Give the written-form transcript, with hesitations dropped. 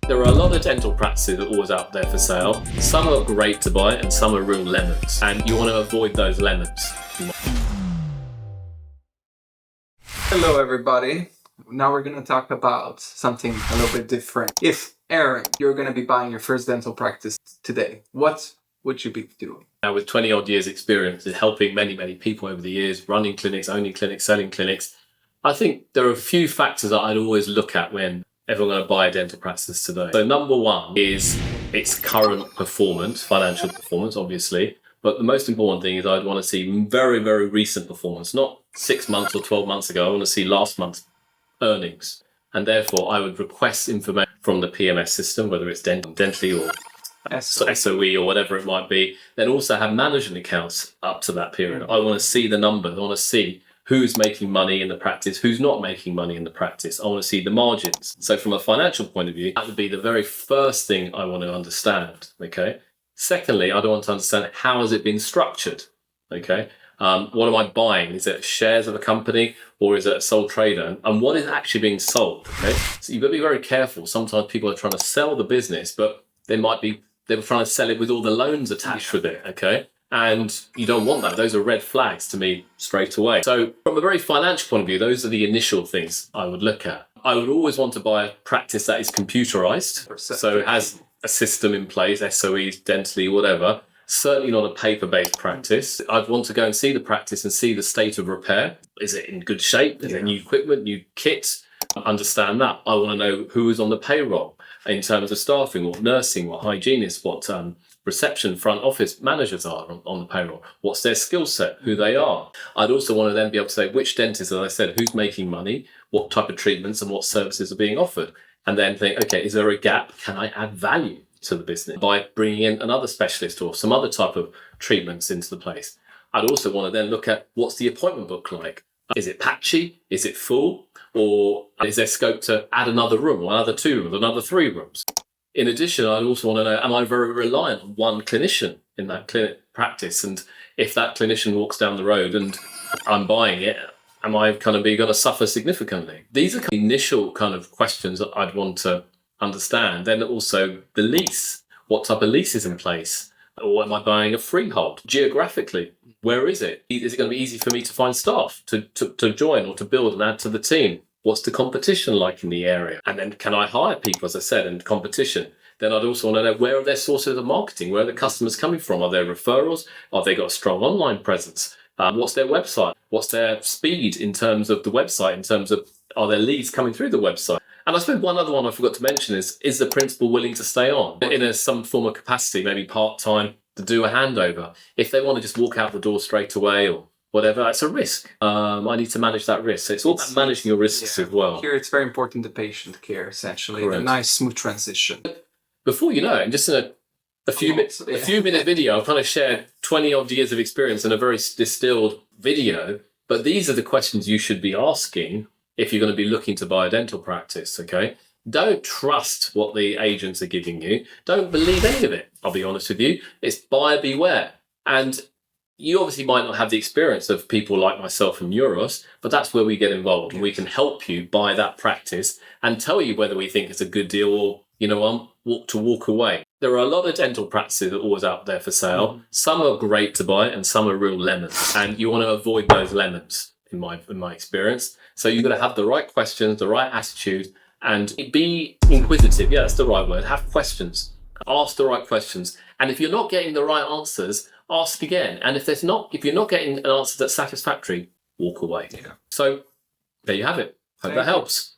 There are a lot of dental practices that are always out there for sale. Some are great to buy and some are real lemons, and you want to avoid those lemons. Hello everybody. Now we're going to talk about something a little bit different. If, Aaron, you're going to be buying your first dental practice today, what would you be doing? Now, with 20 odd years experience in helping many people over the years, running clinics, owning clinics, selling clinics, I think there are a few factors that I'd always look at when everyone going to buy a dental practice today. So number one is its current performance, financial performance, obviously. But the most important thing is I'd want to see very recent performance, not 6 months or 12 months ago. I want to see last month's earnings. And therefore, I would request information from the PMS system, whether it's dentally or SOE or whatever it might be. Then also have management accounts up to that period. I want to see the numbers. I want to see who's making money in the practice, who's not making money in the practice. I want to see the margins. So from a financial point of view, that would be the very first thing I want to understand, okay? Secondly, I want to understand how has it been structured, okay? What am I buying? Is it shares of a company or is it a sole trader? And what is actually being sold, okay? So you've got to be very careful. Sometimes people are trying to sell the business, but they were trying to sell it with all the loans attached with it, okay? And you don't want that. Those are red flags to me straight away. So from a very financial point of view, those are the initial things I would look at. I would always want to buy a practice that is computerized. So it has a system in place, SOEs, dentally, whatever. Certainly not a paper-based practice. I'd want to go and see the practice and see the state of repair. Is it in good shape? Is it new equipment, new kit? Understand that. I want to know who is on the payroll in terms of staffing, what nursing, what hygienists, what reception, front office managers are on the payroll. What's their skill set, who they are. I'd also want to then be able to say which dentist, as I said, who's making money, what type of treatments and what services are being offered. And then think, okay, is there a gap? Can I add value to the business by bringing in another specialist or some other type of treatments into the place? I'd also want to then look at what's the appointment book like. Is it patchy? Is it full? Or is there scope to add another room or another 2 rooms, another 3 rooms? In addition, I'd also want to know, am I very reliant on one clinician in that clinic practice? And if that clinician walks down the road and I'm buying it, am I going to suffer significantly? These are the initial kind of questions that I'd want to understand. Then also the lease. What type of lease is in place? Or am I buying a freehold? Geographically, where is it? Is it going to be easy for me to find staff to join or to build and add to the team? What's the competition like in the area? And then can I hire people, as I said, in competition? Then I'd also want to know where are their sources of marketing? Where are the customers coming from? Are there referrals? Have they got a strong online presence? What's their website? What's their speed in terms of the website? In terms of, are there leads coming through the website? And I suppose one other one I forgot to mention is the principal willing to stay on in some form of capacity, maybe part-time, to do a handover? If they want to just walk out the door straight away or whatever, it's a risk. I need to manage that risk. So it's all about managing your risks as well. Here it's very important, the patient care, essentially. Correct. A nice, smooth transition. Before you know it, just in a few minute video, I've kind of shared 20 odd years of experience in a very distilled video. But these are the questions you should be asking if you're going to be looking to buy a dental practice, okay? Don't trust what the agents are giving you. Don't believe any of it, I'll be honest with you. It's buyer beware. And you obviously might not have the experience of people like myself and Euros, but that's where we get involved. And we can help you buy that practice and tell you whether we think it's a good deal or, walk away. There are a lot of dental practices that are always out there for sale. Some are great to buy and some are real lemons. And you want to avoid those lemons, in my experience. So you've got to have the right questions, the right attitude, and be inquisitive. Yeah, that's the right word. Have questions. Ask the right questions. And if you're not getting the right answers, ask again. And if you're not getting an answer that's satisfactory, walk away. Yeah. So there you have it. Hope that helps.